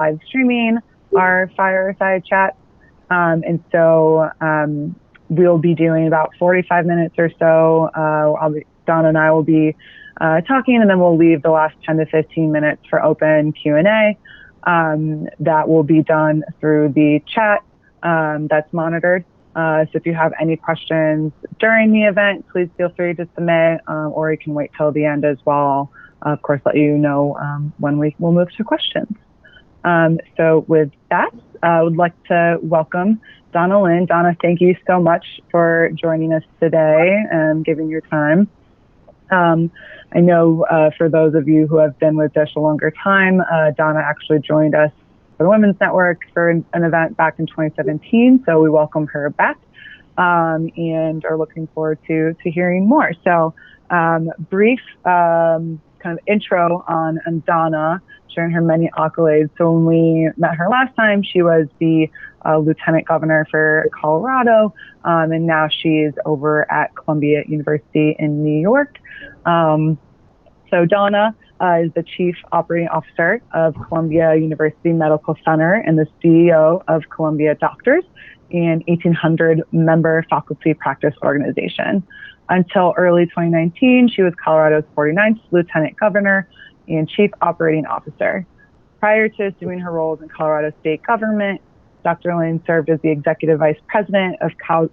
live streaming our fireside chat. And so we'll be doing about 45 minutes or so. Donna and I will be talking, and then we'll leave the last 10 to 15 minutes for open Q&A. That will be done through the chat that's monitored. So if you have any questions during the event, please feel free to submit, or you can wait till the end as well. Of course, let you know when we will move to questions. So with that, I would like to welcome Donna Lynne. Donna, thank you so much for joining us today and giving your time. I know for those of you who have been with DISH a longer time, Donna actually joined us for the Women's Network for an event back in 2017. So we welcome her back and are looking forward to hearing more. So brief kind of intro on Donna, sharing her many accolades. So when we met her last time, she was the Lieutenant Governor for Colorado, and now she's over at Columbia University in New York. So Donna is the Chief Operating Officer of Columbia University Medical Center and the CEO of Columbia Doctors, an 1,800 member faculty practice organization. Until early 2019, she was Colorado's 49th Lieutenant Governor and Chief Operating Officer. Prior to assuming her roles in Colorado state government, Dr. Lynne served as the Executive Vice President of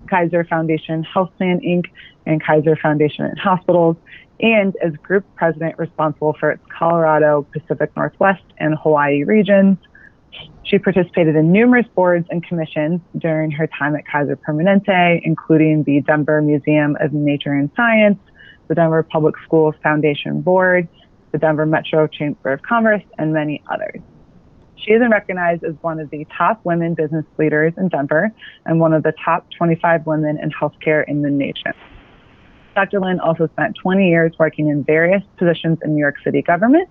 Kaiser Foundation Health Plan, Inc. and Kaiser Foundation and Hospitals, and as Group President responsible for its Colorado, Pacific Northwest, and Hawaii regions. She participated in numerous boards and commissions during her time at Kaiser Permanente, including the Denver Museum of Nature and Science, the Denver Public Schools Foundation Board, the Denver Metro Chamber of Commerce, and many others. She is recognized as one of the top women business leaders in Denver and one of the top 25 women in healthcare in the nation. Dr. Lynne also spent 20 years working in various positions in New York City government,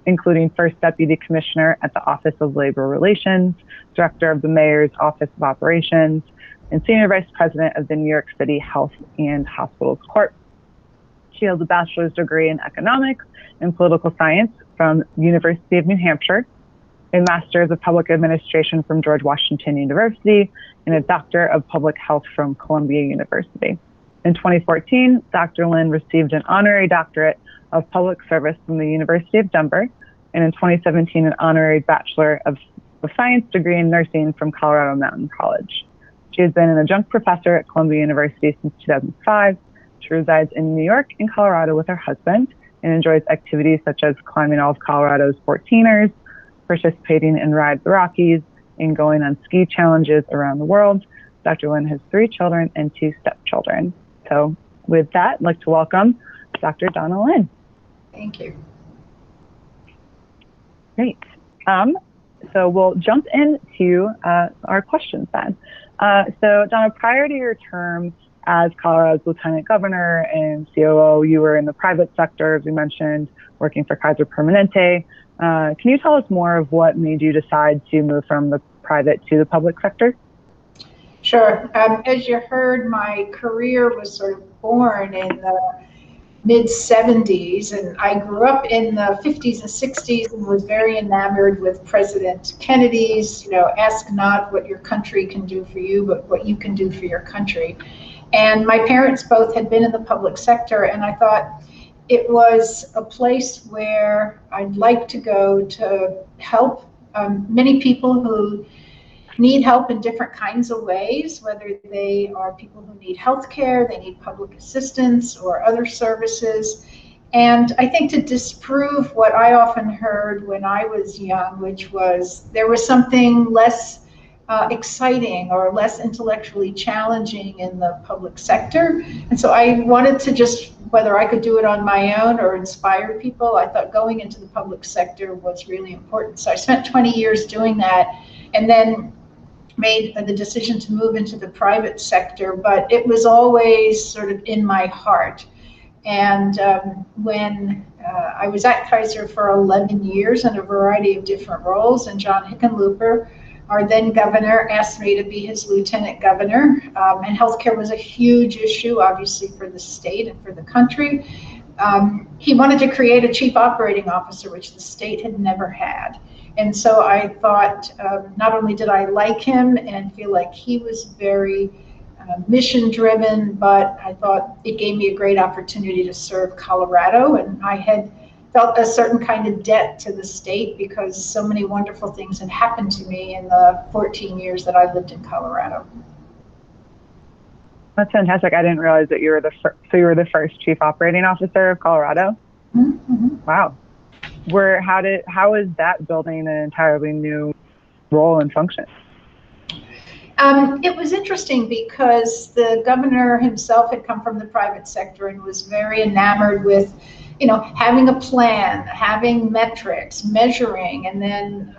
including First Deputy Commissioner at the Office of Labor Relations, Director of the Mayor's Office of Operations, and Senior Vice President of the New York City Health and Hospitals Corp. She holds a bachelor's degree in economics and political science from University of New Hampshire, a master's of public administration from George Washington University, and a doctor of public health from Columbia University. In 2014, Dr. Lynne received an honorary doctorate of public service from the University of Denver, and in 2017, an honorary Bachelor of Science degree in nursing from Colorado Mountain College. She has been an adjunct professor at Columbia University since 2005. She resides in New York and Colorado with her husband and enjoys activities such as climbing all of Colorado's 14ers, participating in Ride the Rockies, and going on ski challenges around the world. Dr. Lynne has 3 children and 2 stepchildren. So with that, I'd like to welcome Dr. Donna Lynne. Thank you. Great. So we'll jump into our questions then. So Donna, prior to your term as Colorado's Lieutenant Governor and COO, you were in the private sector, as we mentioned, working for Kaiser Permanente. Can you tell us more of what made you decide to move from the private to the public sector? Sure. As you heard, my career was sort of born in the mid-'70s, and I grew up in the 50s and 60s and was very enamored with President Kennedy's, ask not what your country can do for you, but what you can do for your country. And my parents both had been in the public sector, and I thought it was a place where I'd like to go to help many people who need help in different kinds of ways, whether they are people who need health care, they need public assistance or other services. And I think to disprove what I often heard when I was young, which was there was something less exciting or less intellectually challenging in the public sector. And so I wanted to just, whether I could do it on my own or inspire people, I thought going into the public sector was really important. So I spent 20 years doing that, and then made the decision to move into the private sector, but it was always sort of in my heart. And when I was at Kaiser for 11 years in a variety of different roles, and John Hickenlooper, our then governor, asked me to be his lieutenant governor, and healthcare was a huge issue, obviously, for the state and for the country. He wanted to create a chief operating officer, which the state had never had. And so I thought, not only did I like him and feel like he was very mission driven, but I thought it gave me a great opportunity to serve Colorado. And I had felt a certain kind of debt to the state because so many wonderful things had happened to me in the 14 years that I lived in Colorado. That's fantastic. I didn't realize that you were so you were the first chief operating officer of Colorado. Mm-hmm. Wow. How is that building an entirely new role and function? It was interesting because the governor himself had come from the private sector and was very enamored with, having a plan, having metrics, measuring, and then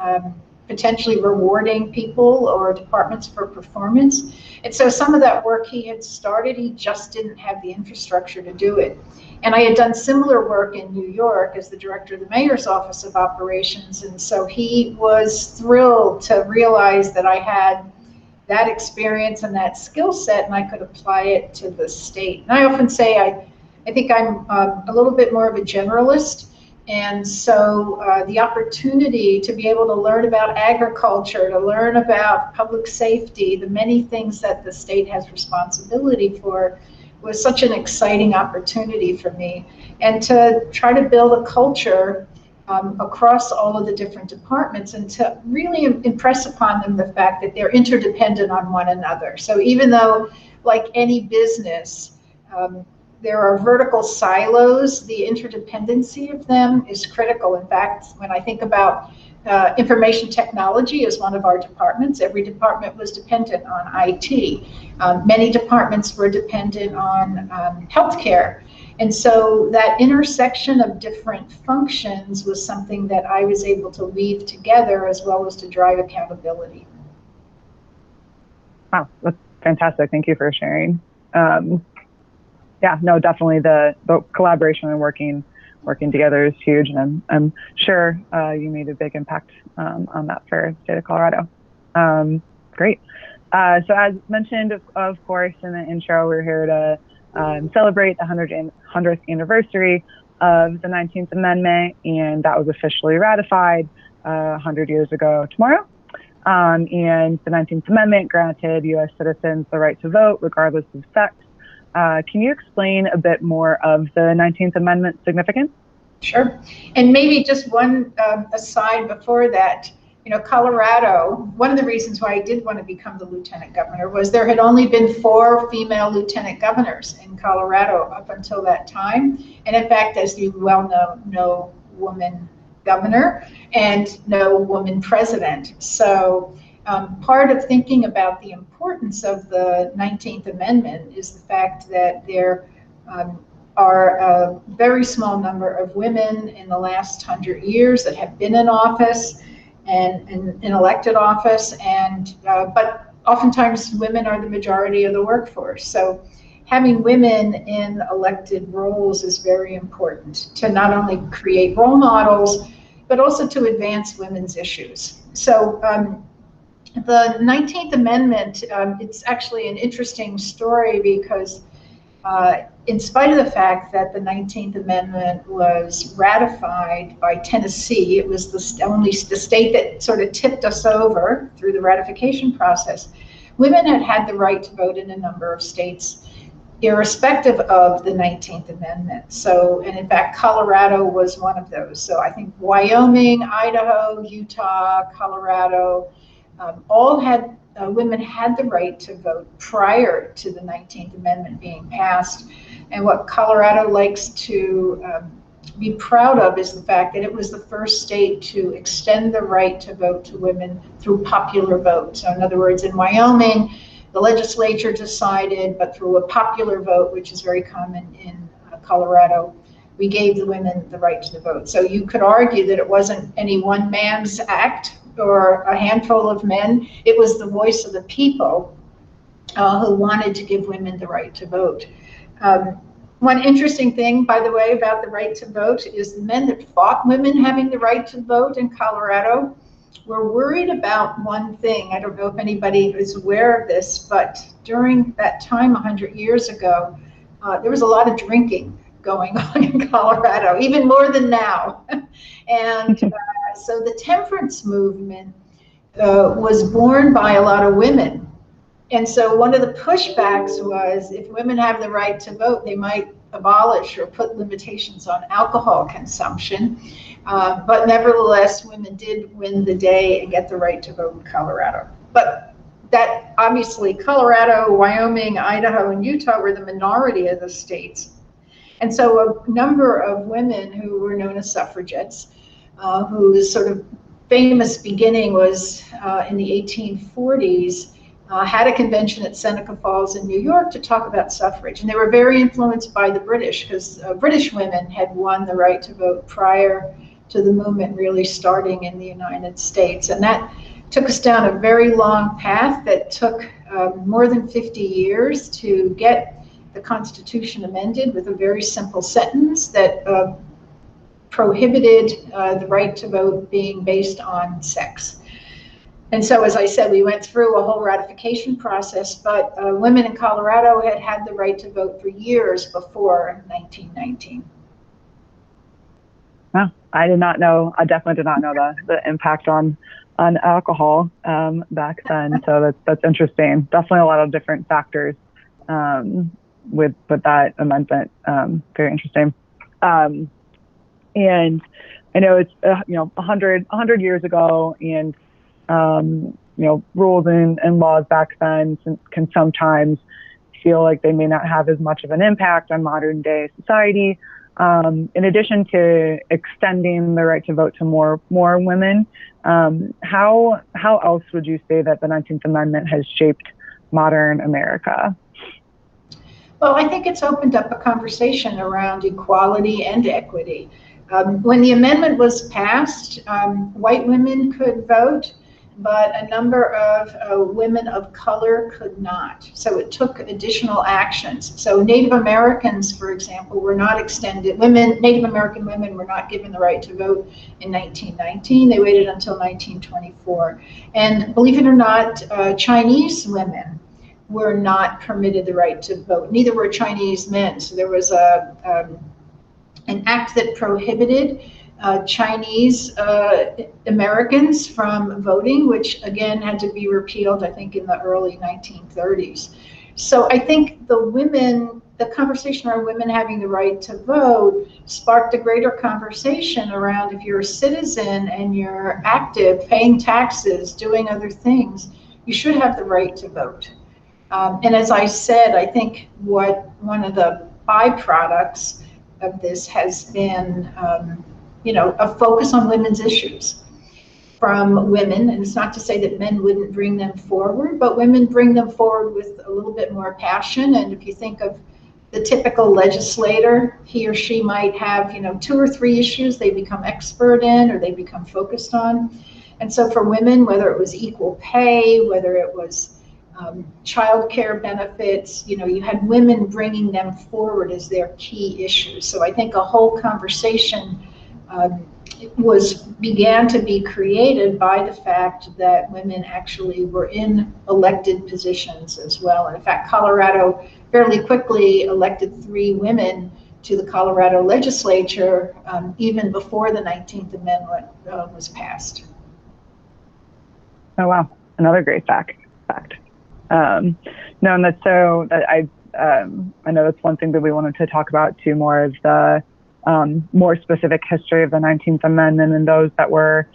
potentially rewarding people or departments for performance. And so some of that work he had started, he just didn't have the infrastructure to do it. And I had done similar work in New York as the director of the mayor's office of operations. And so he was thrilled to realize that I had that experience and that skill set, and I could apply it to the state. And I often say I think I'm a little bit more of a generalist, and so the opportunity to be able to learn about agriculture, to learn about public safety, the many things that the state has responsibility for, was such an exciting opportunity for me. And to try to build a culture across all of the different departments, and to really impress upon them the fact that they're interdependent on one another. So even though, like any business, there are vertical silos, the interdependency of them is critical. In fact, when I think about information technology as one of our departments, every department was dependent on IT. Many departments were dependent on healthcare. And so that intersection of different functions was something that I was able to weave together, as well as to drive accountability. Wow, that's fantastic. Thank you for sharing. Yeah, no, definitely the collaboration and working together is huge, and I'm sure you made a big impact on that for the state of Colorado. Great. So as mentioned, of course, in the intro, we're here to celebrate the 100th anniversary of the 19th Amendment, and that was officially ratified 100 years ago tomorrow. And the 19th Amendment granted U.S. citizens the right to vote regardless of sex. Can you explain a bit more of the 19th Amendment's significance? Sure. And maybe just one aside before that. Colorado, one of the reasons why I did want to become the lieutenant governor was there had only been 4 female lieutenant governors in Colorado up until that time. And in fact, as you well know, no woman governor and no woman president. So part of thinking about the importance of the 19th Amendment is the fact that there are a very small number of women in the last 100 years that have been in office and in elected office, and but oftentimes women are the majority of the workforce. So having women in elected roles is very important to not only create role models, but also to advance women's issues. So the 19th Amendment, it's actually an interesting story because in spite of the fact that the 19th Amendment was ratified by Tennessee, it was the state that sort of tipped us over through the ratification process. Women had had the right to vote in a number of states, irrespective of the 19th Amendment. So, and in fact, Colorado was one of those. So I think Wyoming, Idaho, Utah, Colorado, all had women had the right to vote prior to the 19th Amendment being passed. And what Colorado likes to be proud of is the fact that it was the first state to extend the right to vote to women through popular vote. So in other words, in Wyoming, the legislature decided, but through a popular vote, which is very common in Colorado, we gave the women the right to the vote. So you could argue that it wasn't any one man's act or a handful of men. It was the voice of the people who wanted to give women the right to vote. One interesting thing, by the way, about the right to vote is the men that fought women having the right to vote in Colorado were worried about one thing. I don't know if anybody is aware of this, but during that time 100 years ago, there was a lot of drinking going on in Colorado, even more than now. And So the temperance movement was born by a lot of women. And so one of the pushbacks was if women have the right to vote, they might abolish or put limitations on alcohol consumption. But nevertheless, women did win the day and get the right to vote in Colorado. But that obviously Colorado, Wyoming, Idaho, and Utah were the minority of the states. And so a number of women who were known as suffragettes, whose sort of famous beginning was in the 1840s, had a convention at Seneca Falls in New York to talk about suffrage. And they were very influenced by the British, because British women had won the right to vote prior to the movement really starting in the United States. And that took us down a very long path that took more than 50 years to get the Constitution amended with a very simple sentence that prohibited the right to vote being based on sex. And so, as I said, we went through a whole ratification process, but women in Colorado had had the right to vote for years before 1919. Well, I did not know. I definitely did not know the impact on alcohol back then. So that's interesting. Definitely a lot of different factors with that amendment. Very interesting. And I know it's 100 years ago, and rules and laws back then can sometimes feel like they may not have as much of an impact on modern day society. In addition to extending the right to vote to more women, how else would you say that the 19th Amendment has shaped modern America? Well, I think it's opened up a conversation around equality and equity. When the amendment was passed, white women could vote, but a number of women of color could not. So it took additional actions. So Native Americans, for example, were not extended. Native American women were not given the right to vote in 1919. They waited until 1924. And believe it or not, Chinese women were not permitted the right to vote. Neither were Chinese men. So there was an act that prohibited Chinese Americans from voting, which again had to be repealed, I think, in the early 1930s. So I think the conversation around women having the right to vote sparked a greater conversation around if you're a citizen and you're active, paying taxes, doing other things, you should have the right to vote. And as I said, I think one of the byproducts of this has been a focus on women's issues from women. And it's not to say that men wouldn't bring them forward, but women bring them forward with a little bit more passion. And if you think of the typical legislator, he or she might have 2 or 3 issues they become expert in or they become focused on. And so for women, whether it was equal pay, whether it was child care benefits, you had women bringing them forward as their key issues. So I think a whole conversation began to be created by the fact that women actually were in elected positions as well. And in fact, Colorado fairly quickly elected 3 women to the Colorado legislature even before the 19th Amendment was passed. Oh, wow. Another great fact. No, and that's so that I know that's one thing that we wanted to talk about too, more of the more specific history of the 19th Amendment and those that were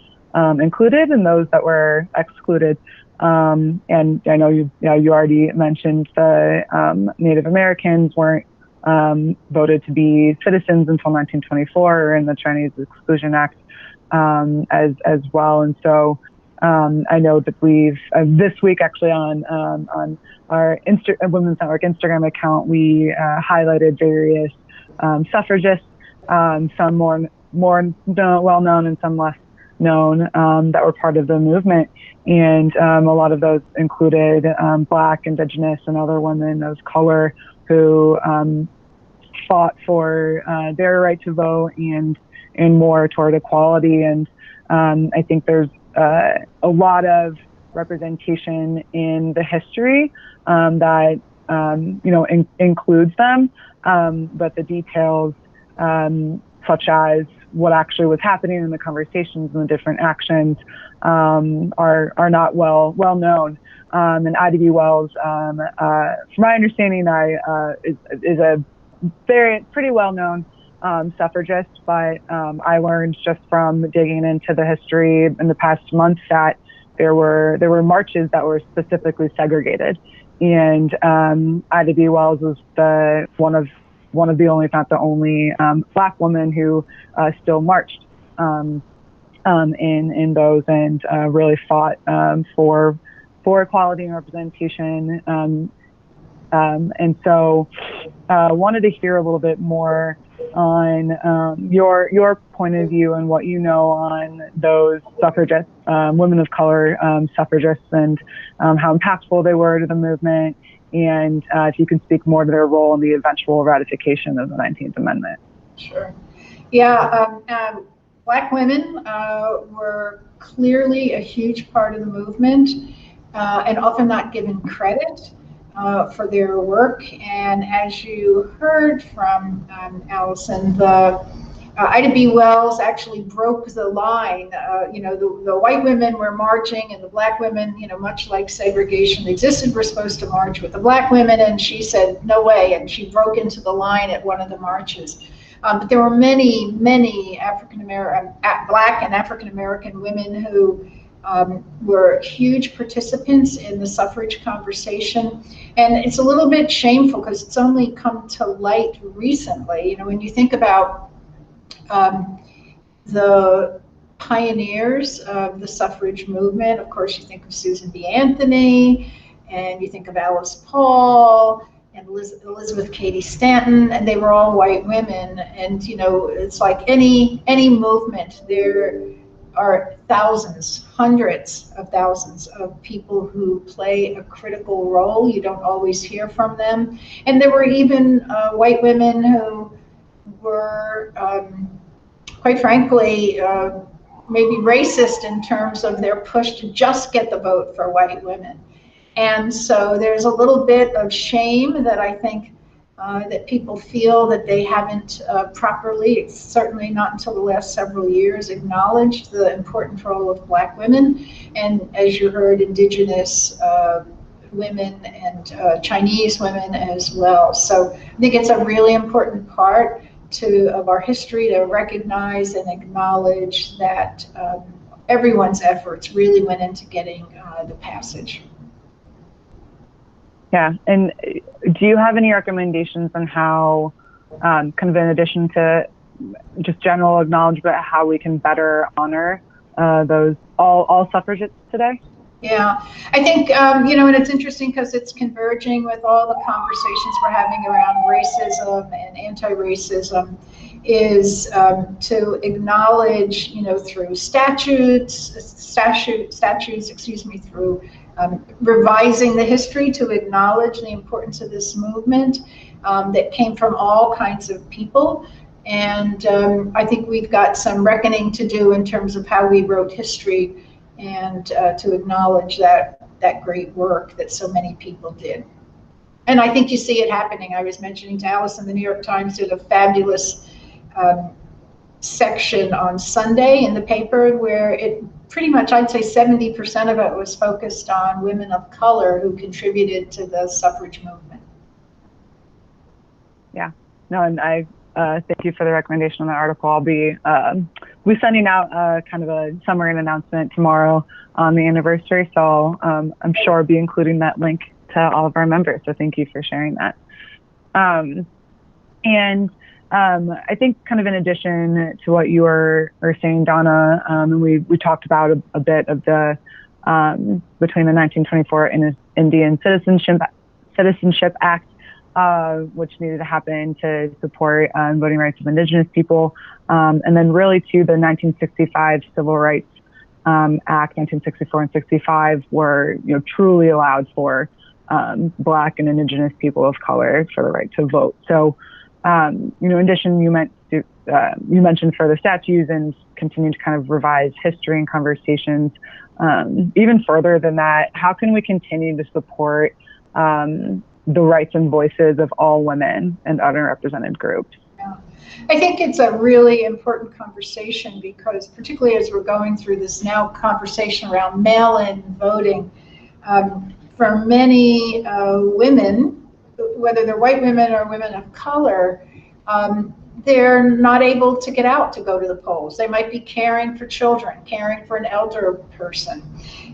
included and those that were excluded. And I know you already mentioned the Native Americans weren't voted to be citizens until 1924 in the Chinese Exclusion Act as well. And so I know that we've this week actually on our Women's Network Instagram account, we highlighted various suffragists, some more well known and some less known that were part of the movement, and a lot of those included Black, Indigenous, and other women of color who fought for their right to vote and more toward equality. And I think there's a lot of representation in the history that includes them, but the details such as what actually was happening in the conversations and the different actions are not well known. And Ida B. Wells, from my understanding, is a pretty well known suffragist, but I learned just from digging into the history in the past month that there were marches that were specifically segregated, and Ida B. Wells was one of the only, if not the only, Black woman who still marched in those, and really fought for equality and representation. And so wanted to hear a little bit more on your point of view and what you know on those suffragists, women of color suffragists, and how impactful they were to the movement, and if you can speak more to their role in the eventual ratification of the 19th Amendment. Sure. Yeah, Black women were clearly a huge part of the movement, and often not given credit for their work. And as you heard from Allison, Ida B. Wells actually broke the line. The white women were marching, and the Black women, much like segregation existed, were supposed to march with the Black women, and she said, no way, and she broke into the line at one of the marches. But there were many, many Black and African-American women who were huge participants in the suffrage conversation. And it's a little bit shameful because it's only come to light recently. When you think about the pioneers of the suffrage movement, of course, you think of Susan B. Anthony, and you think of Alice Paul, and Elizabeth Cady Stanton, and they were all white women. And it's like any movement, there are thousands, hundreds of thousands of people who play a critical role. You don't always hear from them. And there were even white women who were, quite frankly, maybe racist in terms of their push to just get the vote for white women. And so there's a little bit of shame that I think that people feel that they haven't properly, certainly not until the last several years, acknowledged the important role of Black women, and as you heard, Indigenous women and Chinese women as well. So I think it's a really important part of our history to recognize and acknowledge that everyone's efforts really went into getting the passage. Yeah, and do you have any recommendations on how, kind of in addition to just general acknowledgement, how we can better honor those all suffragists today? Yeah, I think, and it's interesting because it's converging with all the conversations we're having around racism and anti-racism, is to acknowledge, through statutes, through revising the history, to acknowledge the importance of this movement that came from all kinds of people. And I think we've got some reckoning to do in terms of how we wrote history, and to acknowledge that great work that so many people did. And I think you see it happening. I was mentioning to Allison, the New York Times did a fabulous section on Sunday in the paper where it pretty much, I'd say 70% of it was focused on women of color who contributed to the suffrage movement. Yeah, no, and I thank you for the recommendation on that article. I'll be sending out kind of a summary and announcement tomorrow on the anniversary, so I'm sure I'll be including that link to all of our members, so thank you for sharing that. And I think kind of in addition to what you were saying, Donna, and we talked about a bit of the between the 1924 Indian Citizenship Act, which needed to happen to support voting rights of Indigenous people, and then really to the 1965 Civil Rights Act, 1964 and 65, were truly allowed for Black and Indigenous people of color for the right to vote. So in addition, you mentioned further statutes and continue to kind of revise history and conversations. Even further than that, how can we continue to support the rights and voices of all women and underrepresented groups? Yeah. I think it's a really important conversation because particularly as we're going through this now conversation around mail-in voting, for many women, whether they're white women or women of color, they're not able to get out to go to the polls. They might be caring for children, caring for an elder person,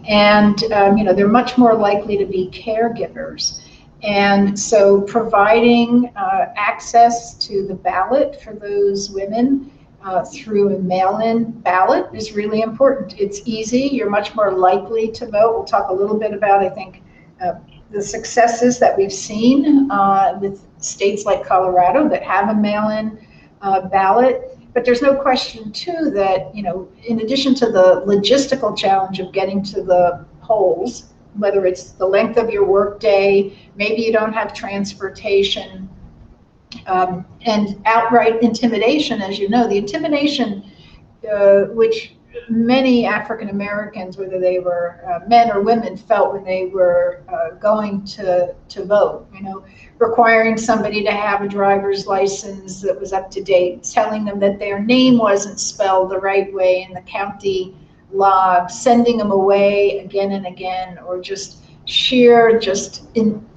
and they're much more likely to be caregivers. And so providing access to the ballot for those women through a mail-in ballot is really important. It's easy. You're much more likely to vote. We'll talk a little bit about, I think, the successes that we've seen with states like Colorado that have a mail-in ballot. But there's no question, too, that, in addition to the logistical challenge of getting to the polls, whether it's the length of your workday, maybe you don't have transportation, and outright intimidation, as you know, the intimidation which many African Americans, whether they were men or women, felt when they were going to vote, requiring somebody to have a driver's license that was up to date, telling them that their name wasn't spelled the right way in the county log, sending them away again and again, or just sheer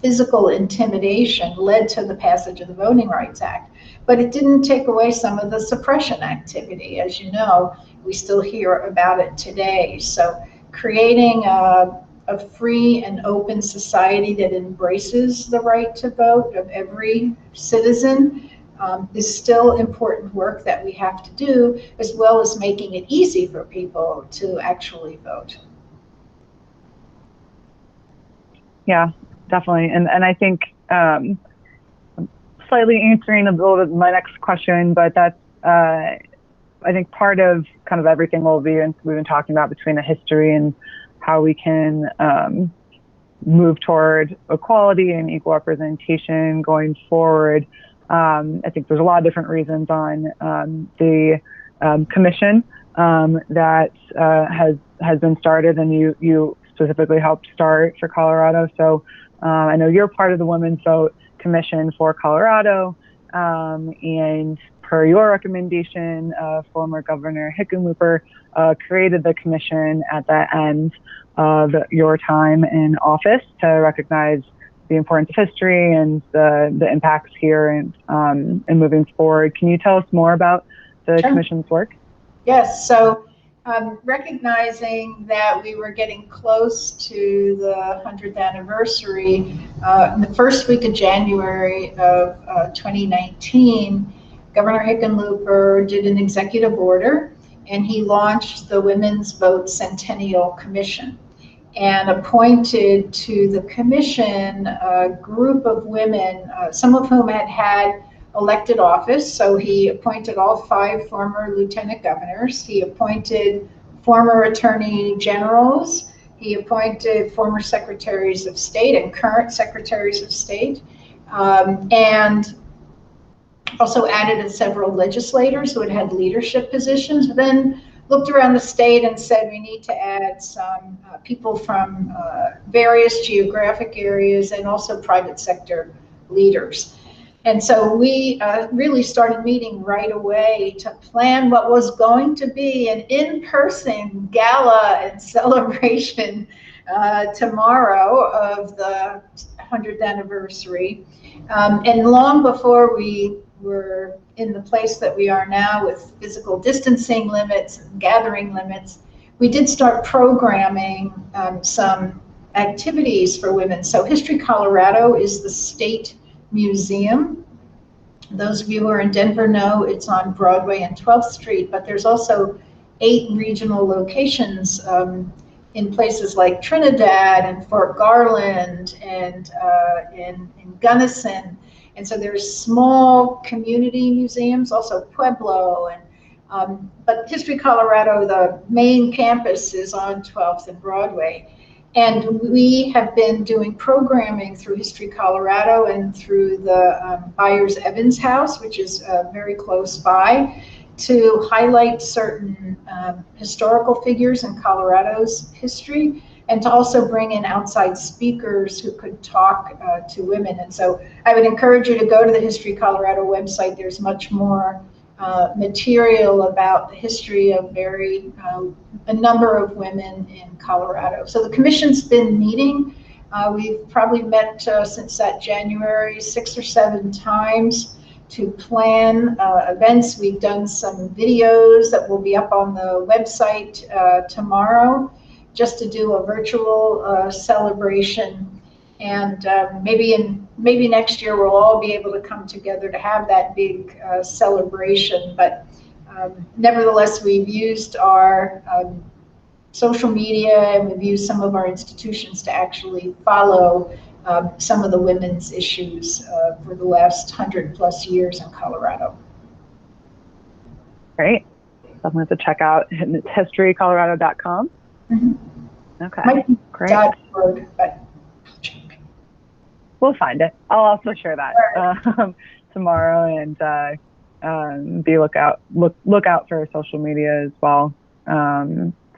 physical intimidation led to the passage of the Voting Rights Act. But it didn't take away some of the suppression activity. As you know, we still hear about it today. So creating a free and open society that embraces the right to vote of every citizen is still important work that we have to do, as well as making it easy for people to actually vote. Yeah, definitely. And I think slightly answering a little bit my next question, but that's I think part of kind of everything we've been talking about between the history and how we can move toward equality and equal representation going forward. I think there's a lot of different reasons on the commission that has been started, and you specifically helped start for Colorado. So I know you're part of the Women's Vote Commission for Colorado, and per your recommendation, former Governor Hickenlooper created the commission at the end of your time in office to recognize the importance of history and the impacts here and moving forward. Can you tell us more about the Sure. commission's work? Yes, so recognizing that we were getting close to the 100th anniversary, in the first week of January of 2019, Governor Hickenlooper did an executive order, and he launched the Women's Vote Centennial Commission and appointed to the commission a group of women, some of whom had elected office. So he appointed all 5 former lieutenant governors. He appointed former attorney generals. He appointed former secretaries of state and current secretaries of state, and also added several legislators who had leadership positions. Then looked around the state and said we need to add some people from various geographic areas and also private sector leaders. And so we really started meeting right away to plan what was going to be an in-person gala and celebration tomorrow of the 100th anniversary. And long before we were in the place that we are now with physical distancing limits and gathering limits, we did start programming some activities for women. So History Colorado is the state museum. Those of you who are in Denver know it's on Broadway and 12th Street, but there's also 8 regional locations in places like Trinidad and Fort Garland and in Gunnison. And so there's small community museums, also Pueblo, and but History Colorado, the main campus is on 12th and Broadway. And we have been doing programming through History Colorado and through the Byers Evans House, which is very close by, to highlight certain historical figures in Colorado's history, and to also bring in outside speakers who could talk to women. And so I would encourage you to go to the History Colorado website. There's much more material about the history of a number of women in Colorado. So the commission's been meeting. We've probably met since that January 6 or 7 times to plan events. We've done some videos that will be up on the website tomorrow, just to do a virtual celebration. And maybe next year we'll all be able to come together to have that big celebration. But nevertheless, we've used our social media, and we've used some of our institutions to actually follow some of the women's issues for the last 100+ years in Colorado. Great. Definitely have to check out historycolorado.com. Mm-hmm. Okay. Great. .org, but we'll find it. I'll also share that tomorrow, and look out for social media as well.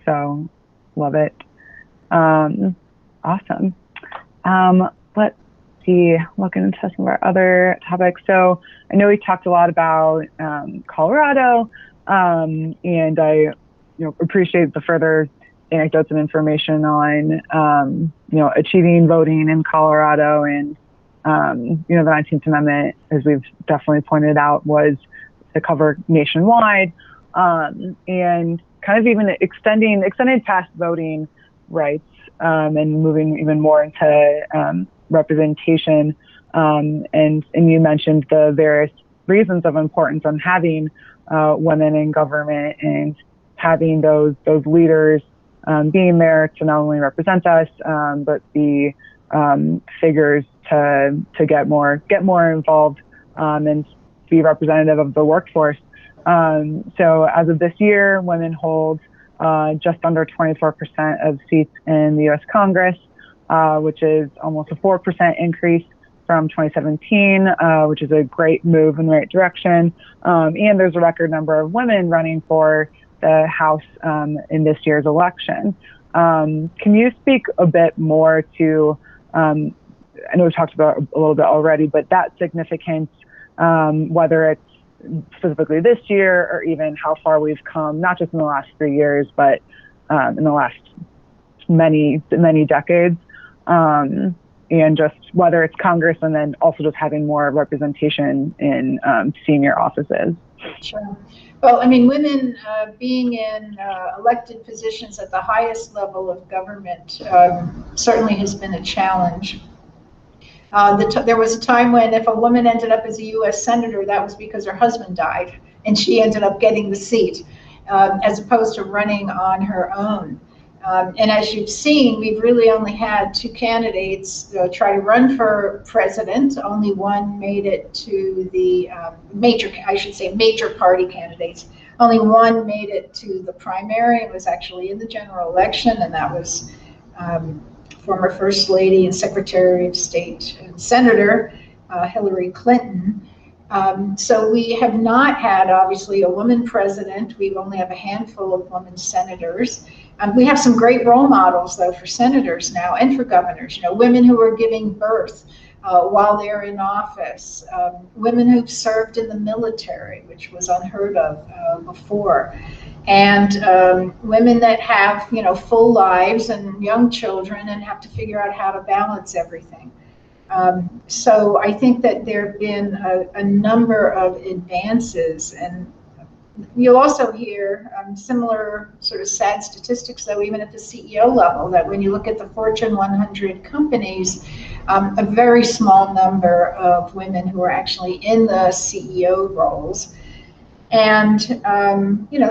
So love it. Awesome. Let's see, looking into some of our other topics. So I know we talked a lot about Colorado, and I appreciate the further anecdotes and information on achieving voting in Colorado, and the 19th Amendment, as we've definitely pointed out, was to cover nationwide, and kind of even extending past voting rights, and moving even more into representation. And you mentioned the various reasons of importance on having women in government and having those leaders being there to not only represent us, but be figures to get more involved and be representative of the workforce. So as of this year, women hold just under 24% of seats in the U.S. Congress, which is almost a 4% increase from 2017, which is a great move in the right direction. And there's a record number of women running for the House in this year's election. Can you speak a bit more to, I know we talked about a little bit already, but that significance, whether it's specifically this year or even how far we've come, not just in the last 3 years, but in the last many decades, and just whether it's Congress and then also just having more representation in senior offices. Sure. Well, I mean, women being in elected positions at the highest level of government certainly has been a challenge. There was a time when if a woman ended up as a U.S. senator, that was because her husband died and she ended up getting the seat, as opposed to running on her own. And as you've seen, we've really only had 2 candidates try to run for president. Only one made it to the major party candidates. Only one made it to the primary. It was actually in the general election, and that was former First Lady and Secretary of State and Senator Hillary Clinton. So we have not had, obviously, a woman president. We only have a handful of women senators. We have some great role models, though, for senators now and for governors. Women who are giving birth while they're in office, women who've served in the military, which was unheard of before, and women that have, full lives and young children and have to figure out how to balance everything. So I think that there have been a number of advances, and you'll also hear similar sort of sad statistics, though, even at the CEO level, that when you look at the Fortune 100 companies, a very small number of women who are actually in the CEO roles. And,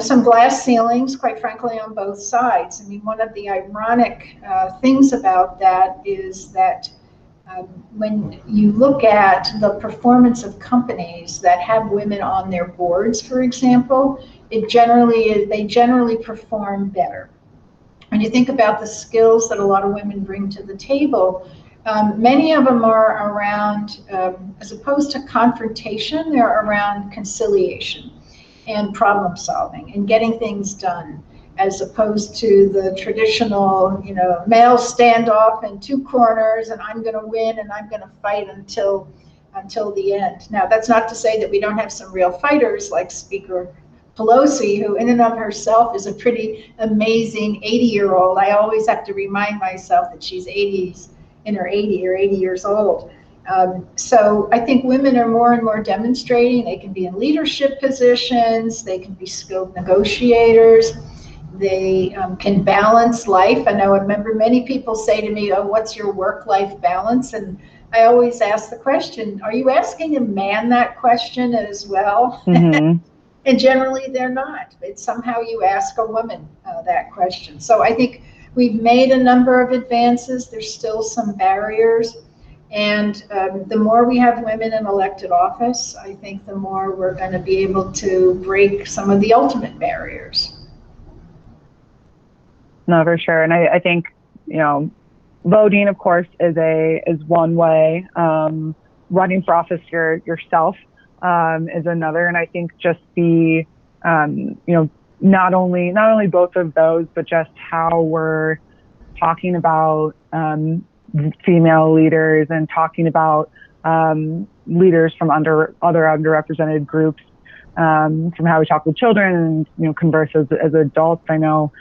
some glass ceilings, quite frankly, on both sides. I mean, one of the ironic things about that is that when you look at the performance of companies that have women on their boards, for example, they generally perform better. When you think about the skills that a lot of women bring to the table, many of them are around, as opposed to confrontation, they're around conciliation and problem solving and getting things done. as opposed to the traditional, male standoff in two corners, and I'm going to win and I'm going to fight until the end. Now, that's not to say that we don't have some real fighters like Speaker Pelosi, who in and of herself is a pretty amazing 80-year-old. I always have to remind myself that she's in her 80 or 80 years old. So I think women are more and more demonstrating. They can be in leadership positions. They can be skilled negotiators. They can balance life. I remember many people say to me, "Oh, what's your work-life balance?" And I always ask the question, are you asking a man that question as well? Mm-hmm. And generally they're not. It's somehow you ask a woman that question. So I think we've made a number of advances. There's still some barriers. And the more we have women in elected office, I think the more we're going to be able to break some of the ultimate barriers. No, for sure. And I think, voting, of course, is one way. Running for office yourself is another. And I think just the, not only both of those, but just how we're talking about female leaders and talking about leaders from other underrepresented groups, from how we talk with children and converse as adults. I know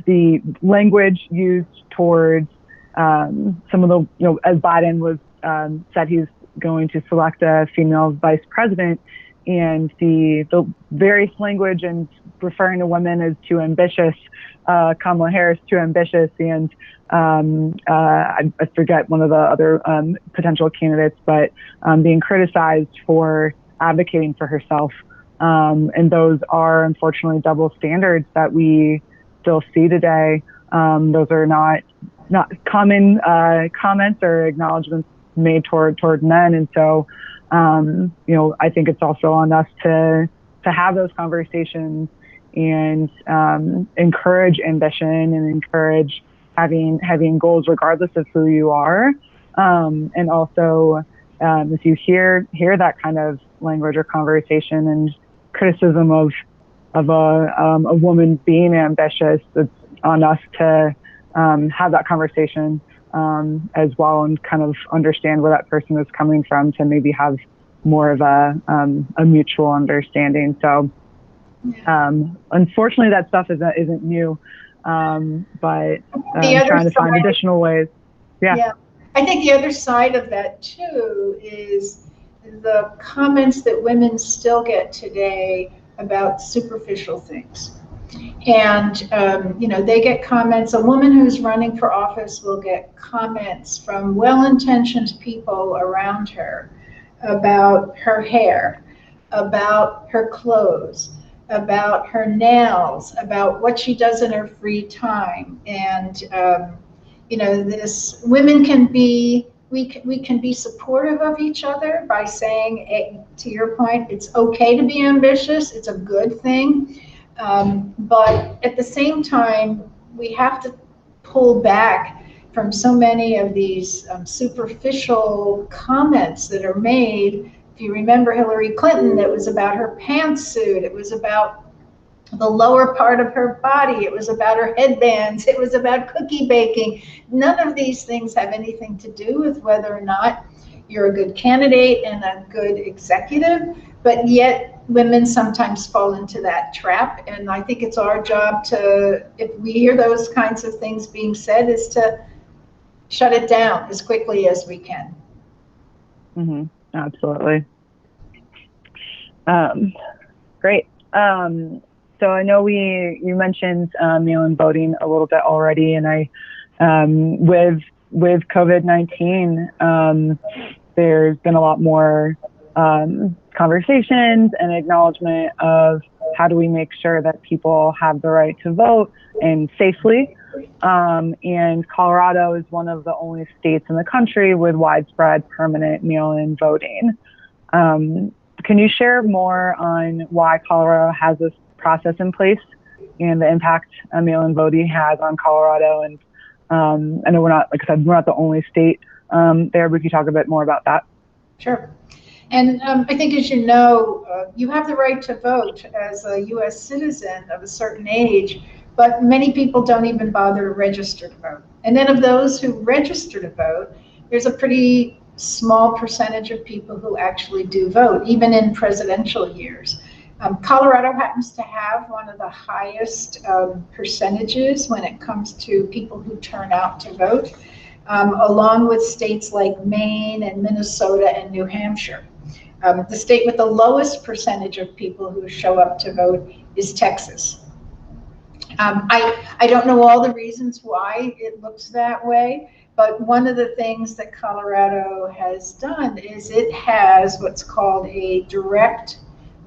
the language used towards some of the, as Biden was said he's going to select a female vice president, and the various language and referring to women as too ambitious, Kamala Harris too ambitious, and I forget one of the other potential candidates, but being criticized for advocating for herself. And those are unfortunately double standards that we still see today. Those are not common comments or acknowledgments made toward men. And so, I think it's also on us to have those conversations and encourage ambition and encourage having goals regardless of who you are. And also, if you hear that kind of language or conversation and criticism of a woman being ambitious, it's on us to have that conversation as well, and kind of understand where that person is coming from to maybe have more of a mutual understanding. So unfortunately, that stuff isn't new, but trying to find additional ways. Yeah. I think the other side of that too is the comments that women still get today about superficial things. And, they get comments. A woman who's running for office will get comments from well-intentioned people around her about her hair, about her clothes, about her nails, about what she does in her free time. And, women can be, we can be supportive of each other by saying, to your point, it's okay to be ambitious. It's a good thing. But at the same time, we have to pull back from so many of these superficial comments that are made. If you remember Hillary Clinton, it was about her pantsuit. It was about the lower part of her body. It was about her headbands. It was about cookie baking. None of these things have anything to do with whether or not you're a good candidate and a good executive, but yet women sometimes fall into that trap. And I think it's our job to, if we hear those kinds of things being said, is to shut it down as quickly as we can. Mm-hmm. Absolutely. Great. So I know you mentioned mail-in voting a little bit already, and with COVID-19, there's been a lot more conversations and acknowledgement of how do we make sure that people have the right to vote and safely. And Colorado is one of the only states in the country with widespread permanent mail-in voting. Can you share more on why Colorado has this process in place and the impact mail-in voting has on Colorado? And I know we're not, like I said, we're not the only state there, but can you talk a bit more about that? Sure. And I think, as you know, you have the right to vote as a U.S. citizen of a certain age, but many people don't even bother to register to vote. And then of those who register to vote, there's a pretty small percentage of people who actually do vote, even in presidential years. Colorado happens to have one of the highest percentages when it comes to people who turn out to vote, along with states like Maine and Minnesota and New Hampshire. The state with the lowest percentage of people who show up to vote is Texas. I don't know all the reasons why it looks that way, but one of the things that Colorado has done is it has what's called a direct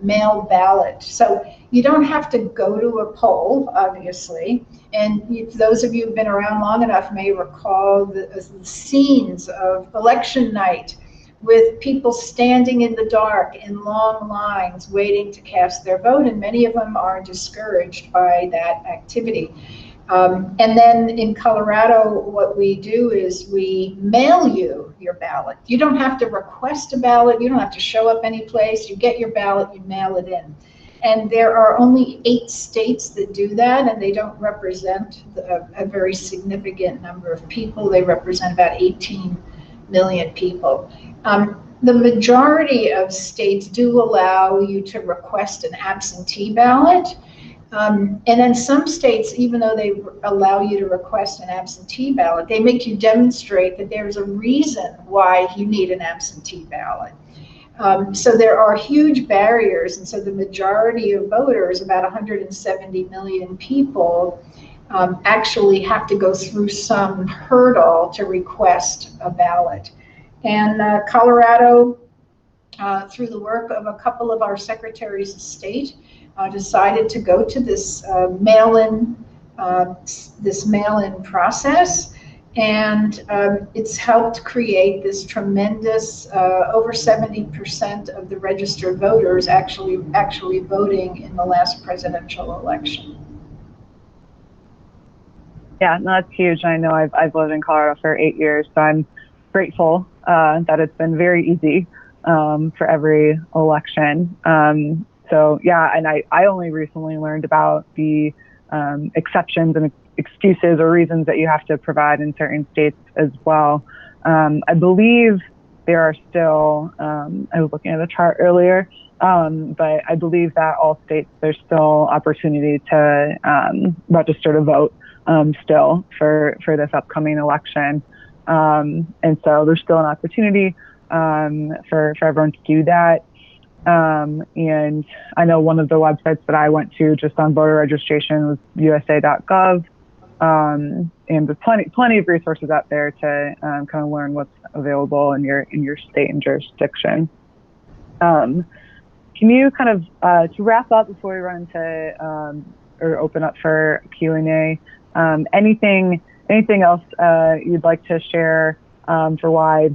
mail ballot. So you don't have to go to a poll, obviously. And those of you who've been around long enough may recall the scenes of election night with people standing in the dark in long lines waiting to cast their vote, and many of them are discouraged by that activity. And then in Colorado, what we do is we mail you your ballot. You don't have to request a ballot. You don't have to show up any place. You get your ballot, you mail it in. And there are only 8 states that do that, and they don't represent a very significant number of people. They represent about 18 million people. The majority of states do allow you to request an absentee ballot. And then some states, even though they allow you to request an absentee ballot, they make you demonstrate that there's a reason why you need an absentee ballot. So there are huge barriers, and so the majority of voters, about 170 million people, actually have to go through some hurdle to request a ballot. And Colorado, through the work of a couple of our secretaries of state, decided to go to this mail-in process, and it's helped create this tremendous over 70% of the registered voters actually voting in the last presidential election. Yeah, no, that's huge. I know I've lived in Colorado for 8 years, so I'm grateful that it's been very easy for every election. So yeah, and I only recently learned about the exceptions and excuses or reasons that you have to provide in certain states as well. I believe there are still, I was looking at the chart earlier, but I believe that all states, there's still opportunity to register to vote still for this upcoming election. And so there's still an opportunity for everyone to do that. And I know one of the websites that I went to just on voter registration was usa.gov. And there's plenty of resources out there to kind of learn what's available in your state and jurisdiction. Can you kind of, to wrap up before we run into or open up for Q&A, anything else you'd like to share for why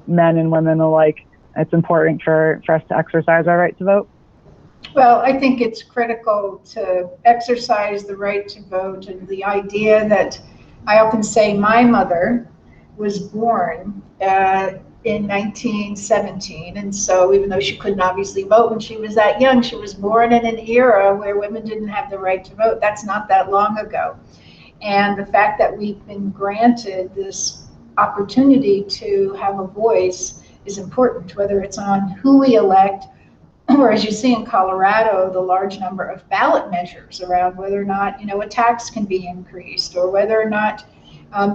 men and women alike it's important for us to exercise our right to vote? Well, I think it's critical to exercise the right to vote, and the idea that I often say my mother was born in 1917, and so even though she couldn't obviously vote when she was that young, she was born in an era where women didn't have the right to vote. That's not that long ago. And the fact that we've been granted this opportunity to have a voice is important, whether it's on who we elect, or as you see in Colorado, the large number of ballot measures around whether or not a tax can be increased, or whether or not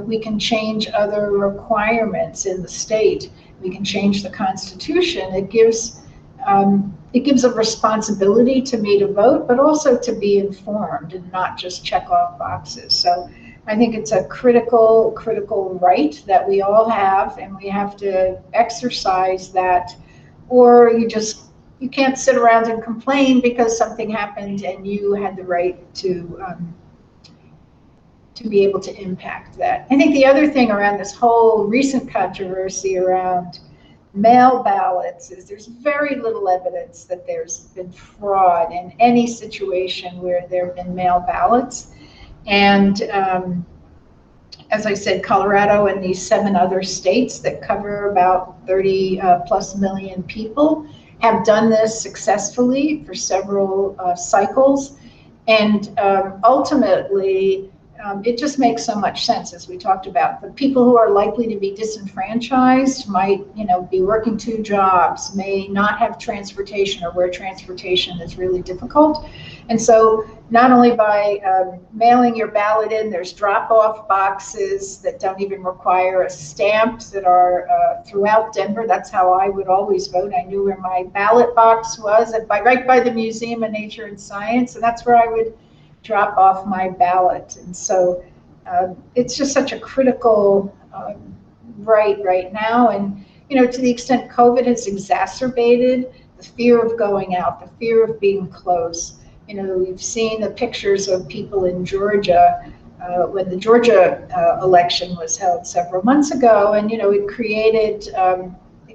we can change other requirements in the state. We can change the Constitution. It gives a responsibility to me to vote, but also to be informed and not just check off boxes. So I think it's a critical right that we all have, and we have to exercise that, or you can't sit around and complain because something happened and you had the right to be able to impact that. I think the other thing around this whole recent controversy around mail ballots is there's very little evidence that there's been fraud in any situation where there have been mail ballots. And as I said, Colorado and these 7 other states that cover about 30 plus million people have done this successfully for several cycles. And ultimately, it just makes so much sense, as we talked about. The people who are likely to be disenfranchised might, be working 2 jobs, may not have transportation, or where transportation is really difficult. And so not only by mailing your ballot in, there's drop-off boxes that don't even require a stamp that are throughout Denver. That's how I would always vote. I knew where my ballot box was, right by the Museum of Nature and Science, and that's where I would drop off my ballot. And so it's just such a critical right now. And to the extent COVID has exacerbated the fear of going out, the fear of being close. We've seen the pictures of people in Georgia when the Georgia election was held several months ago, and it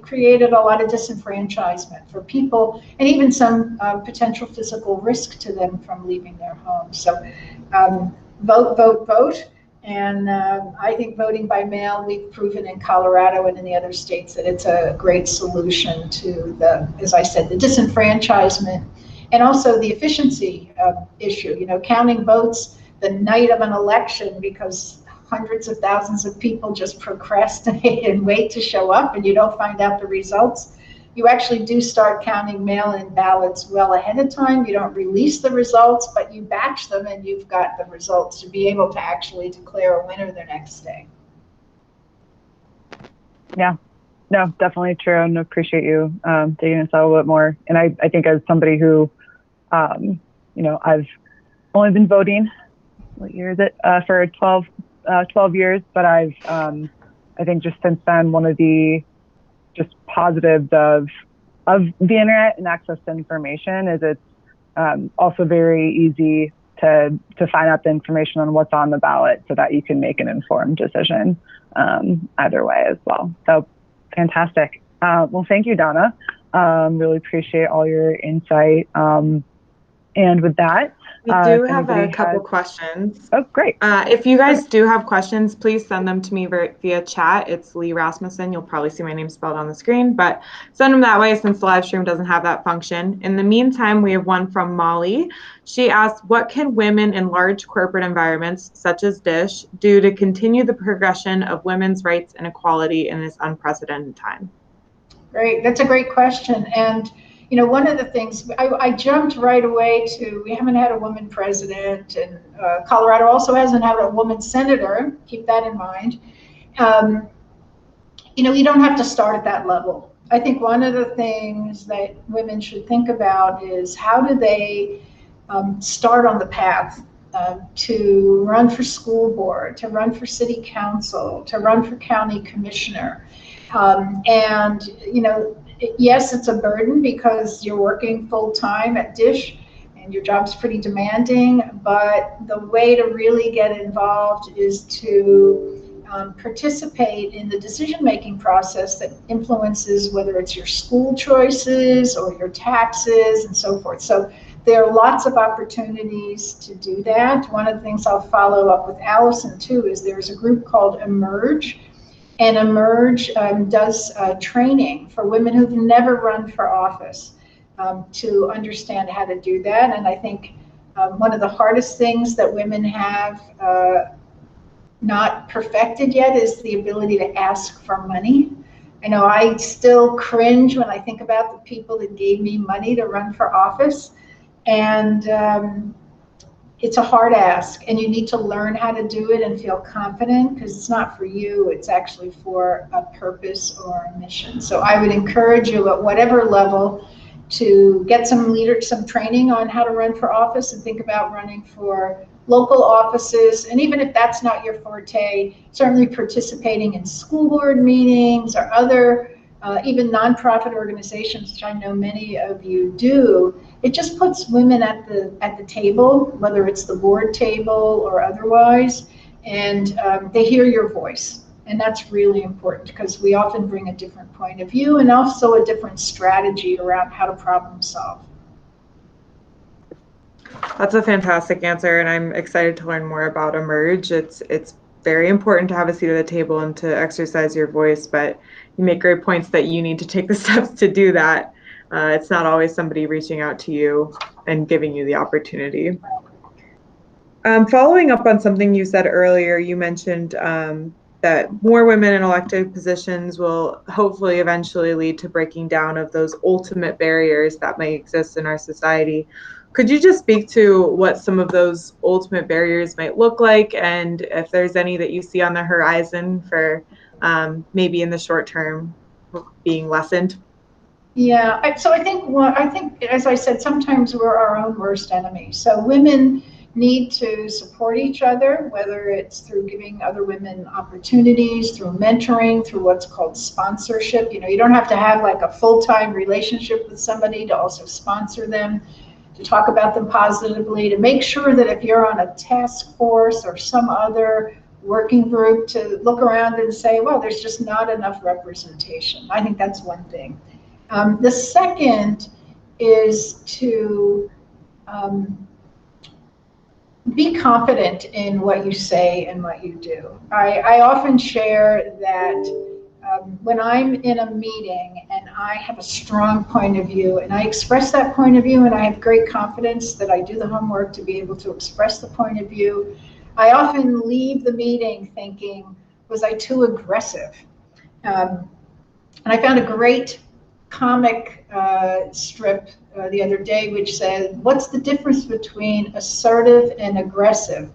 created a lot of disenfranchisement for people, and even some potential physical risk to them from leaving their homes. So vote. And I think voting by mail, we've proven in Colorado and in the other states that it's a great solution to as I said, the disenfranchisement and also the efficiency issue. Counting votes the night of an election because hundreds of thousands of people just procrastinate and wait to show up, and you don't find out the results. You actually do start counting mail-in ballots well ahead of time. You don't release the results, but you batch them, and you've got the results to be able to actually declare a winner the next day. Yeah, no, definitely true, and appreciate you digging into that a little bit more. And I think as somebody who, I've only been voting, what year is it, for 12 years, but I think just since then, one of the just positives of the internet and access to information is it's also very easy to find out the information on what's on the ballot so that you can make an informed decision either way as well. So fantastic. Well, thank you, Donna. Really appreciate all your insight. And with that, we do have a couple questions. Oh, great. If you guys do have questions, please send them to me via chat. It's Lee Rasmussen. You'll probably see my name spelled on the screen, but send them that way since the live stream doesn't have that function. In the meantime, we have one from Molly. She asked, what can women in large corporate environments, such as Dish, do to continue the progression of women's rights and equality in this unprecedented time? Great. That's a great question. And one of the things, I jumped right away to, we haven't had a woman president, and Colorado also hasn't had a woman senator. Keep that in mind. You don't have to start at that level. I think one of the things that women should think about is how do they start on the path to run for school board, to run for city council, to run for county commissioner. Yes, it's a burden because you're working full time at Dish and your job's pretty demanding, but the way to really get involved is to participate in the decision-making process that influences whether it's your school choices or your taxes and so forth. So there are lots of opportunities to do that. One of the things I'll follow up with Allison too is there's a group called Emerge. And Emerge does training for women who've never run for office to understand how to do that. And I think one of the hardest things that women have not perfected yet is the ability to ask for money. I know I still cringe when I think about the people that gave me money to run for office. And it's a hard ask, and you need to learn how to do it and feel confident because it's not for you, it's actually for a purpose or a mission. So I would encourage you at whatever level to get some training on how to run for office and think about running for local offices. And even if that's not your forte, certainly participating in school board meetings or other even nonprofit organizations, which I know many of you do. It just puts women at the table, whether it's the board table or otherwise, and they hear your voice. And that's really important because we often bring a different point of view and also a different strategy around how to problem solve. That's a fantastic answer, and I'm excited to learn more about Emerge. It's very important to have a seat at the table and to exercise your voice, but you make great points that you need to take the steps to do that. It's not always somebody reaching out to you and giving you the opportunity. Following up on something you said earlier, you mentioned that more women in elected positions will hopefully eventually lead to breaking down of those ultimate barriers that may exist in our society. Could you just speak to what some of those ultimate barriers might look like, and if there's any that you see on the horizon for maybe in the short term being lessened? Yeah, so I think, as I said, sometimes we're our own worst enemy. So women need to support each other, whether it's through giving other women opportunities, through mentoring, through what's called sponsorship. You don't have to have like a full-time relationship with somebody to also sponsor them, to talk about them positively, to make sure that if you're on a task force or some other working group, to look around and say, well, there's just not enough representation. I think that's one thing. The second is to be confident in what you say and what you do. I often share that when I'm in a meeting and I have a strong point of view and I express that point of view and I have great confidence that I do the homework to be able to express the point of view, I often leave the meeting thinking, was I too aggressive? And I found a great comic strip the other day which said, what's the difference between assertive and aggressive?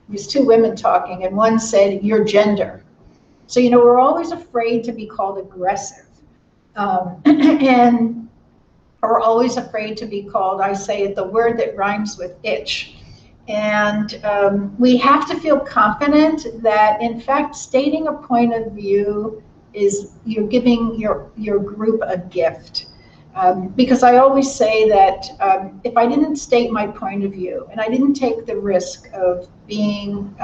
These two women talking, and one said, your gender. So, we're always afraid to be called aggressive. And we're always afraid to be called, I say it, the word that rhymes with itch. And we have to feel confident that, in fact, stating a point of view is you're giving your group a gift. Because I always say that if I didn't state my point of view and I didn't take the risk of being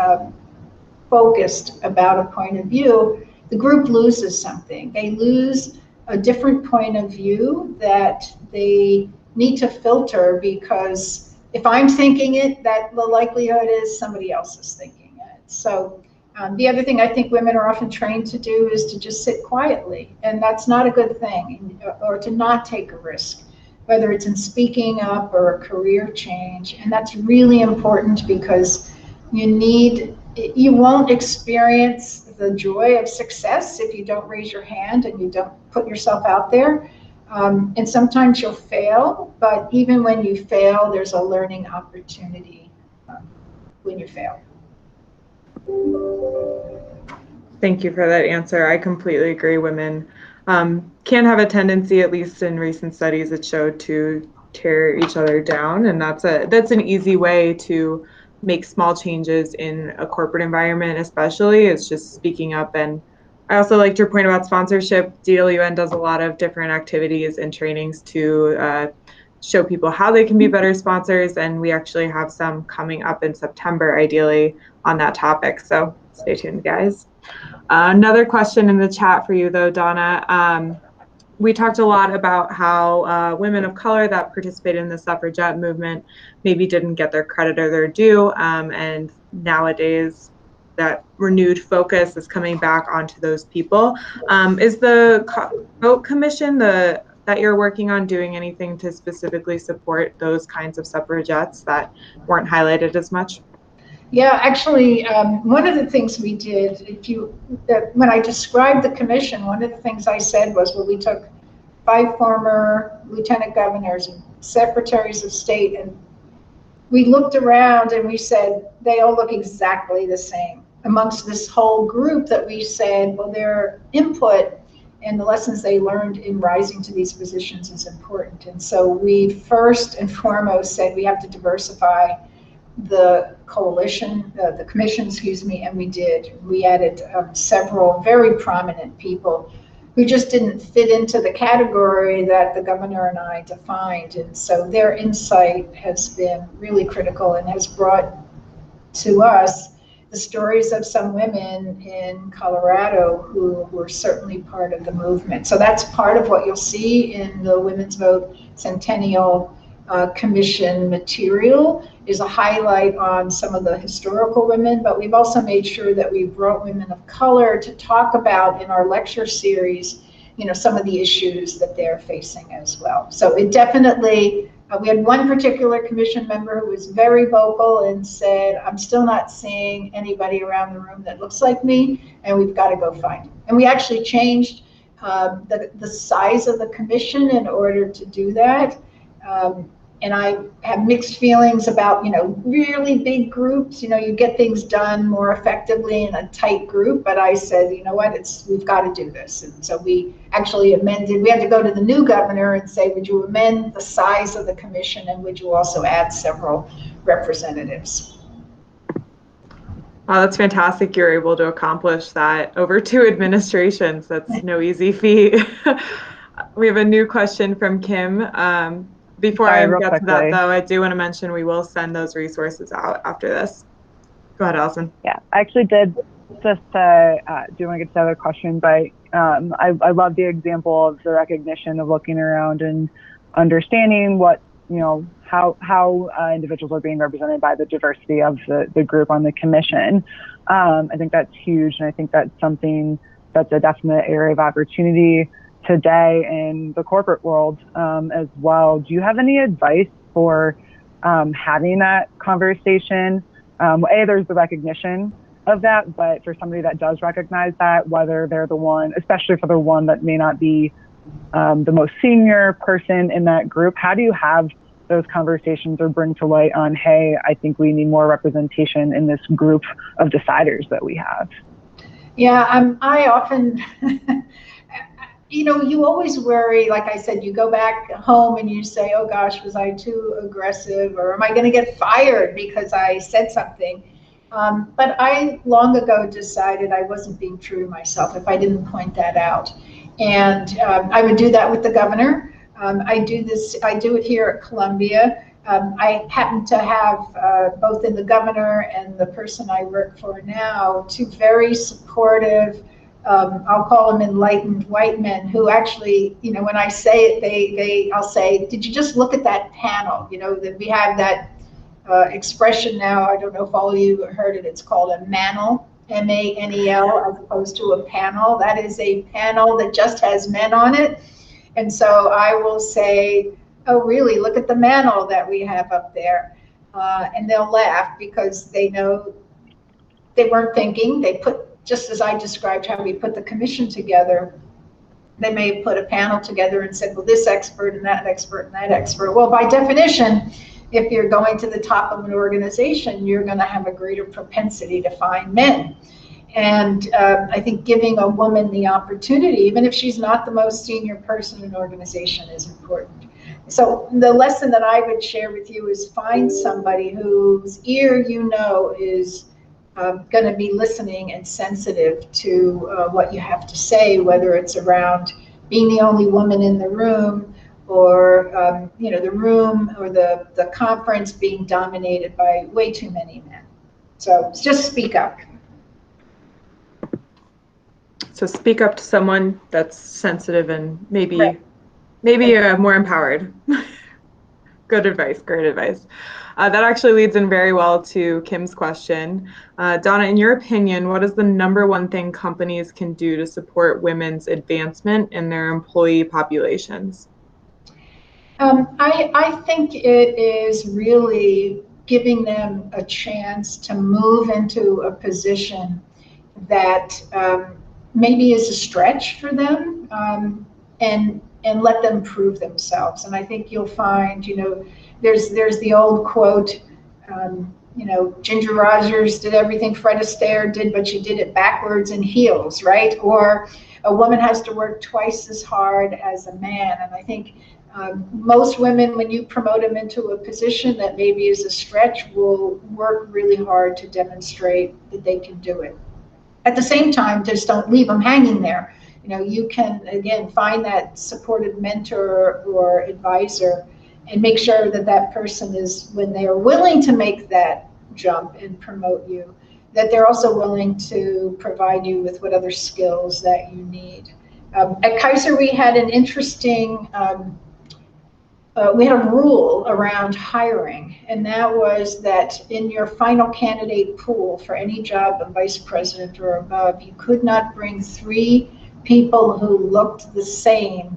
focused about a point of view, the group loses something. They lose a different point of view that they need to filter, because if I'm thinking it, that the likelihood is somebody else is thinking it. So the other thing I think women are often trained to do is to just sit quietly, and that's not a good thing, or to not take a risk, whether it's in speaking up or a career change. And that's really important, because you won't experience the joy of success if you don't raise your hand and you don't put yourself out there. And sometimes you'll fail, but even when you fail, there's a learning opportunity when you fail. Thank you for that answer. I completely agree. Women can have a tendency, at least in recent studies, it showed, to tear each other down, and that's an easy way to make small changes in a corporate environment, especially. It's just speaking up. And I also liked your point about sponsorship. DWN does a lot of different activities and trainings to show people how they can be better sponsors, and we actually have some coming up in September, ideally, on that topic. So stay tuned, guys. Another question in the chat for you, though, Donna. We talked a lot about how women of color that participated in the suffragette movement maybe didn't get their credit or their due, and nowadays that renewed focus is coming back onto those people. Is the vote commission that you're working on doing anything to specifically support those kinds of suffragettes that weren't highlighted as much? Yeah, actually, one of the things we did, when I described the commission, one of the things I said was, well, we took 5 former lieutenant governors and secretaries of state, and we looked around and we said, they all look exactly the same. Amongst this whole group, that we said, well, their input and the lessons they learned in rising to these positions is important. And so we first and foremost said we have to diversify the coalition, the commission, and we did. We added several very prominent people who just didn't fit into the category that the governor and I defined. And so their insight has been really critical and has brought to us the stories of some women in Colorado who were certainly part of the movement. So that's part of what you'll see in the Women's Vote Centennial commission material is a highlight on some of the historical women, but we've also made sure that we brought women of color to talk about in our lecture series, some of the issues that they're facing as well. So it definitely, we had one particular commission member who was very vocal and said, I'm still not seeing anybody around the room that looks like me, and we've got to go find them. And we actually changed the size of the commission in order to do that. And I have mixed feelings about, really big groups, you get things done more effectively in a tight group. But I said, you know what, we've got to do this. And so we actually amended, we had to go to the new governor and say, would you amend the size of the commission, and would you also add several representatives? Wow, that's fantastic. You're able to accomplish that over 2 administrations. That's no easy feat. We have a new question from Kim. Before I get to that, though, I do want to mention we will send those resources out after this. Go ahead, Allison. Yeah, I actually did just do want to get to the other question, but I love the example of the recognition of looking around and understanding what, how individuals are being represented by the diversity of the group on the commission. I think that's huge, and I think that's something that's a definite area of opportunity today in the corporate world as well. Do you have any advice for having that conversation? There's the recognition of that, but for somebody that does recognize that, whether they're the one, especially for the one that may not be the most senior person in that group, how do you have those conversations or bring to light on, hey, I think we need more representation in this group of deciders that we have? Yeah, I often... you always worry, like I said, you go back home and you say, oh gosh, was I too aggressive, or am I going to get fired because I said something? But I long ago decided I wasn't being true to myself if I didn't point that out. And I would do that with the governor. I do it here at Columbia. I happen to have both in the governor and the person I work for now, 2 very supportive, I'll call them enlightened white men who actually, when I say it, I'll say, did you just look at that panel? That we have that expression now. I don't know if all of you heard it. It's called a manel, M-A-N-E-L, as opposed to a panel. That is a panel that just has men on it. And so I will say, oh, really? Look at the manel that we have up there. And they'll laugh because they know they weren't thinking. They put, just as I described how we put the commission together, they may have put a panel together and said, well, this expert and that expert and that expert. Well, by definition, if you're going to the top of an organization, you're going to have a greater propensity to find men. And I think giving a woman the opportunity, even if she's not the most senior person in an organization, is important. So the lesson that I would share with you is find somebody whose ear is going to be listening and sensitive to what you have to say, whether it's around being the only woman in the room, or the room or the conference being dominated by way too many men. So just speak up. So speak up to someone that's sensitive and maybe more empowered. Good advice, great advice. That actually leads in very well to Kim's question. Donna, in your opinion, what is the #1 thing companies can do to support women's advancement in their employee populations? I think it is really giving them a chance to move into a position that maybe is a stretch for them, and let them prove themselves. And I think you'll find, there's the old quote, Ginger Rogers did everything Fred Astaire did, but she did it backwards in heels, right? Or a woman has to work twice as hard as a man. And I think most women, when you promote them into a position that maybe is a stretch, will work really hard to demonstrate that they can do it. At the same time, just don't leave them hanging there. You can, again, find that supportive mentor or advisor and make sure that that person is, when they are willing to make that jump and promote you, that they're also willing to provide you with what other skills that you need. At Kaiser, we had an interesting we had a rule around hiring, and that was that in your final candidate pool for any job of vice president or above, you could not bring 3 people who looked the same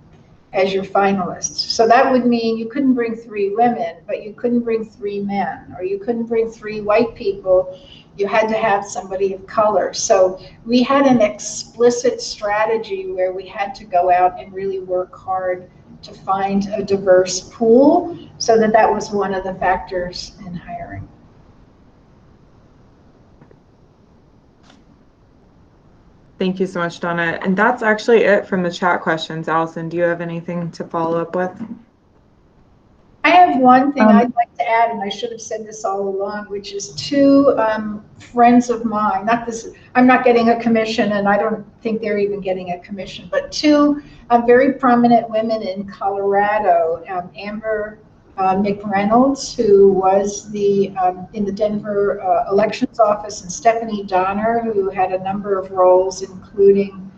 as your finalists. So that would mean you couldn't bring 3 women, but you couldn't bring 3 men, or you couldn't bring 3 white people. You had to have somebody of color. So we had an explicit strategy where we had to go out and really work hard to find a diverse pool, so that was one of the factors in hiring. Thank you so much, Donna. And that's actually it from the chat questions. Allison, do you have anything to follow up with? I have one thing I'd like to add, and I should have said this all along, which is 2 friends of mine, I'm not getting a commission, and I don't think they're even getting a commission, but 2 very prominent women in Colorado, Amber McReynolds, who was in the Denver elections office, and Stephanie Donner, who had a number of roles, including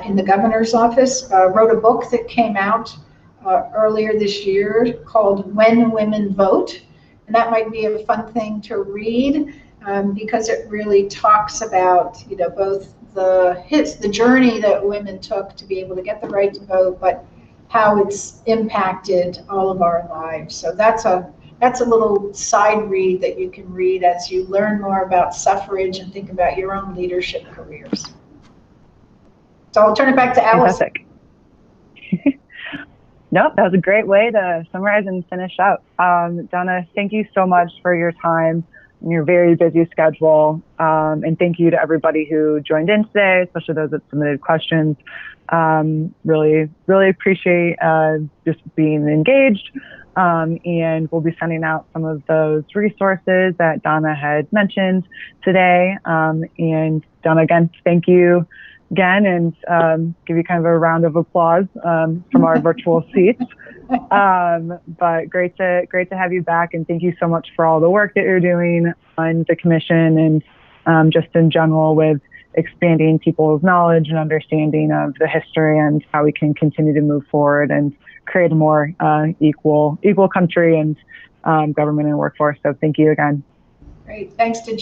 in the governor's office, wrote a book that came out earlier this year called When Women Vote. And that might be a fun thing to read, because it really talks about, both the journey that women took to be able to get the right to vote, but how it's impacted all of our lives. So that's a little side read that you can read as you learn more about suffrage and think about your own leadership careers. So I'll turn it back to Allison. Fantastic. Nope, that was a great way to summarize and finish up. Donna, thank you so much for your time and your very busy schedule. And thank you to everybody who joined in today, especially those that submitted questions. Really, really appreciate just being engaged. And we'll be sending out some of those resources that Donna had mentioned today. And Donna, again, thank you again, and give you kind of a round of applause from our virtual seats. But great to have you back, and thank you so much for all the work that you're doing on the commission and just in general with expanding people's knowledge and understanding of the history and how we can continue to move forward and create a more equal country and government and workforce. So thank you again. Great. Thanks to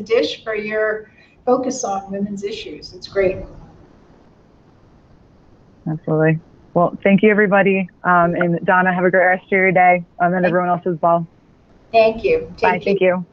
Dish for your focus on women's issues. It's great. Absolutely. Well, thank you, everybody. And Donna, have a great rest of your day, and everyone else as well. Thank you. Bye. Thank you.